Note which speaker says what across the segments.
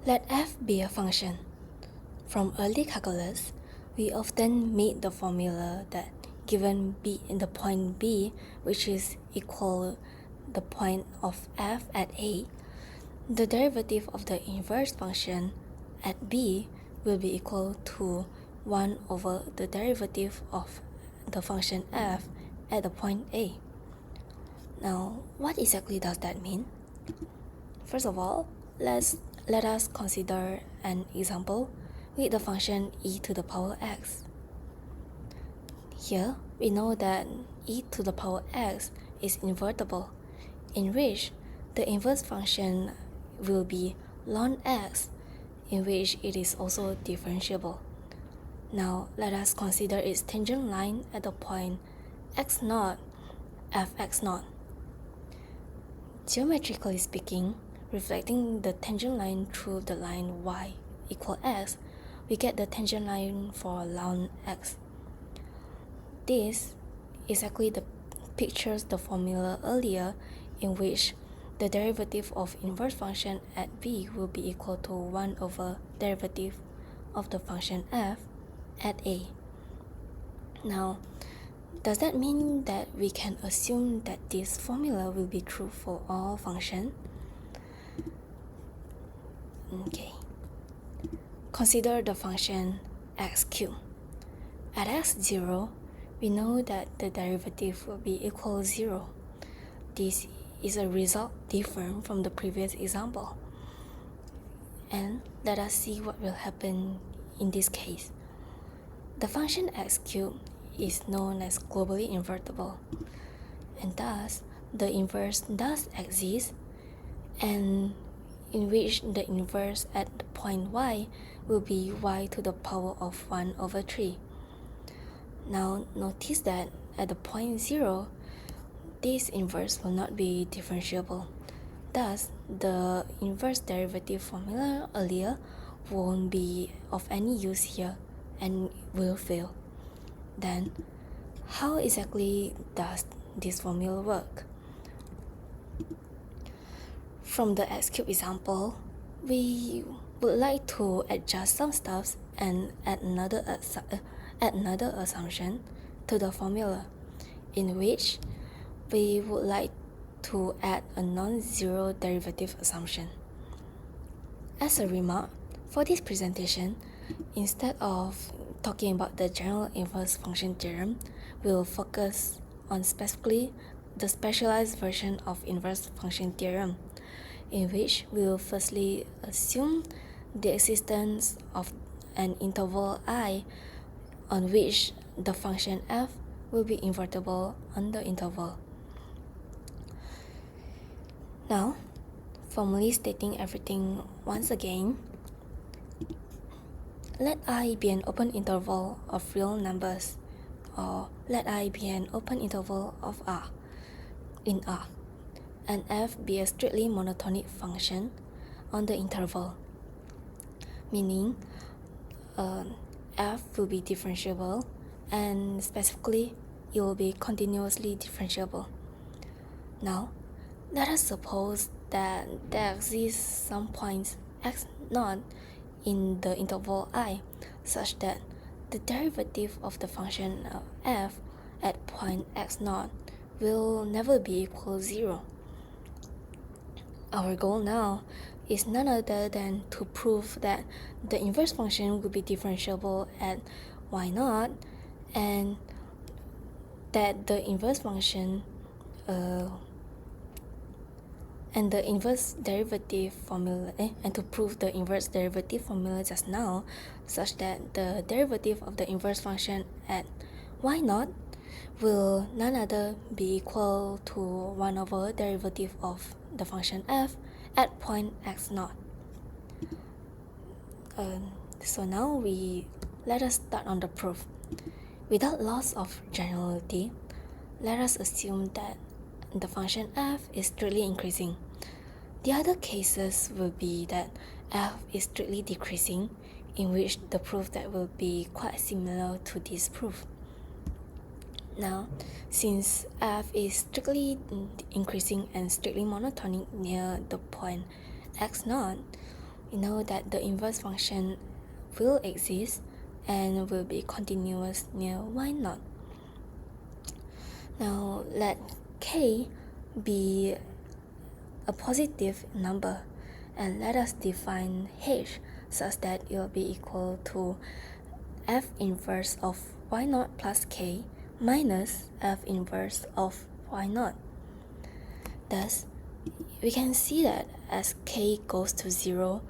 Speaker 1: Let f be a function. From early calculus, we often made the formula that given b in the point B, which is equal the point of f at A, the derivative of the inverse function at B will be equal to 1 over the derivative of the function f at the point A. Now, what exactly does that mean? First of all, let us consider an example with the function e to the power x. Here, we know that e to the power x is invertible, in which the inverse function will be ln x, in which it is also differentiable. Now, let us consider its tangent line at the point x0, fx0. Geometrically speaking, reflecting the tangent line through the line y equal x, we get the tangent line for ln x. This exactly pictures the formula earlier, in which the derivative of inverse function at b will be equal to 1 over derivative of the function f at a. Now, does that mean that we can assume that this formula will be true for all functions? Okay. Consider the function x cubed. At x0, we know that the derivative will be equal 0. This is a result different from the previous example. And let us see what will happen in this case. The function x cubed is known as globally invertible, and thus the inverse does exist, and in which the inverse at the point y will be y to the power of 1 over 3. Now notice that at the point 0, this inverse will not be differentiable. Thus, the inverse derivative formula earlier won't be of any use here and will fail. Then, how exactly does this formula work? From the x cubed example, we would like to adjust some stuffs and add another assumption to the formula, in which we would like to add a non-zero derivative assumption. As a remark, for this presentation, instead of talking about the general inverse function theorem, we will focus on specifically the specialized version of inverse function theorem, in which we will firstly assume the existence of an interval I on which the function f will be invertible on the interval. Now, formally stating everything once again, let I be an open interval of real numbers, or let I be an open interval of R in R, and f be a strictly monotonic function on the interval, meaning f will be differentiable, and specifically it will be continuously differentiable. Now, let us suppose that there exists some points x0 in the interval I, such that the derivative of the function of f at point x0 will never be equal 0. Our goal now is none other than to prove that the inverse function will be differentiable at y0, and that the inverse function and the inverse derivative formula, and to prove the inverse derivative formula just now, such that the derivative of the inverse function at y0 will none other be equal to 1 over derivative of the function f at point x0. So now let us start on the proof. Without loss of generality, let us assume that the function f is strictly increasing. The other cases will be that f is strictly decreasing, in which the proof that will be quite similar to this proof. Now, since f is strictly increasing and strictly monotonic near the point x0, we know that the inverse function will exist and will be continuous near y0. Now let k be a positive number, and let us define h such that it will be equal to f inverse of y0 plus k minus f inverse of y0. Thus, we can see that as k goes to 0,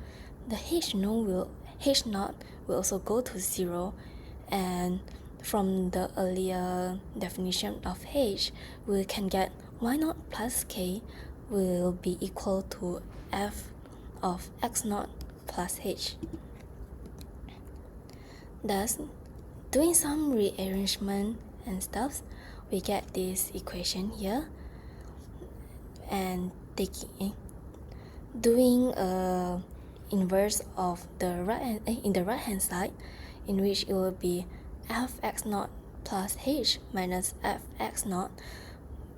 Speaker 1: the h0 will also go to 0, and from the earlier definition of h, we can get y0 plus k will be equal to f of x0 plus h. Thus, doing some rearrangement and stuff, we get this equation here, and doing a inverse of the in the right hand side, in which it will be fx0 plus h minus fx0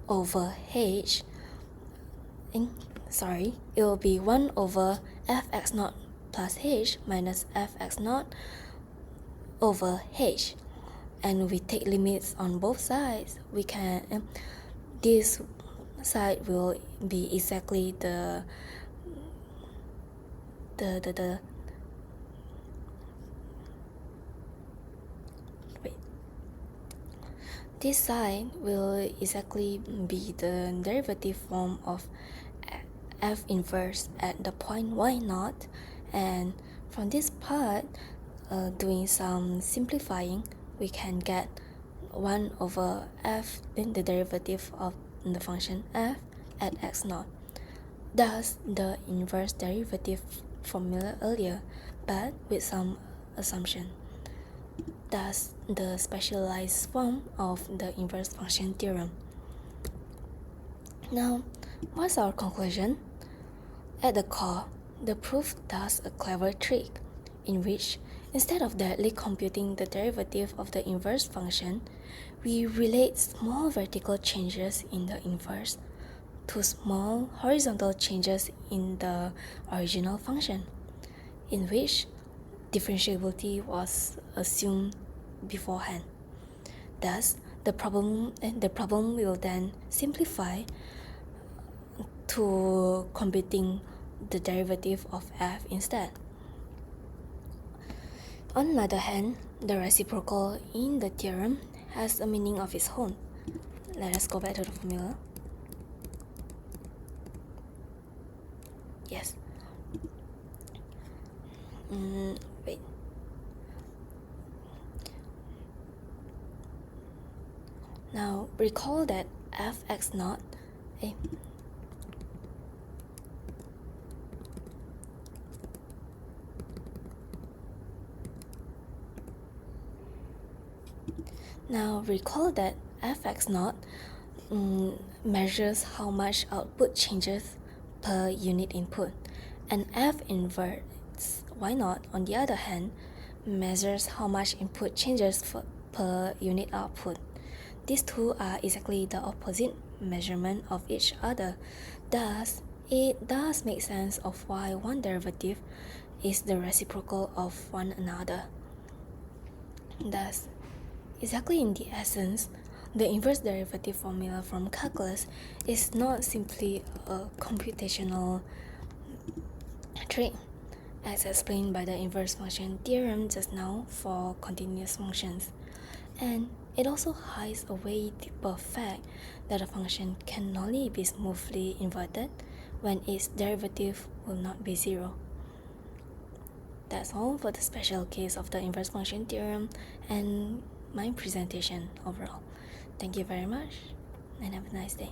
Speaker 1: over h. It will be 1 over fx0 plus h minus fx0 over h, and we take limits on both sides. We can this side will be exactly this side will exactly be the derivative form of f inverse at the point y0, and from this part, doing some simplifying, we can get 1 over f, then the derivative of the function f at x0. Thus, the inverse derivative formula earlier, but with some assumption. Thus, the specialized form of the inverse function theorem. Now, what's our conclusion? At the core, the proof does a clever trick, in which, instead of directly computing the derivative of the inverse function, we relate small vertical changes in the inverse to small horizontal changes in the original function, in which differentiability was assumed beforehand. Thus, the problem will then simplify to computing the derivative of f instead. On the other hand, the reciprocal in the theorem has a meaning of its own. Let us go back to the formula. Yes. Wait. Now recall that fx0 fx0 measures how much output changes per unit input, and f inverse y0, on the other hand, measures how much input changes per unit output. These two are exactly the opposite measurement of each other. Thus, it does make sense of why one derivative is the reciprocal of one another. Thus, exactly in the essence, the inverse derivative formula from calculus is not simply a computational trick, as explained by the inverse function theorem just now for continuous functions, and it also hides a way deeper fact that a function can only be smoothly inverted when its derivative will not be zero. That's all for the special case of the inverse function theorem and my presentation overall. Thank you very much, and have a nice day.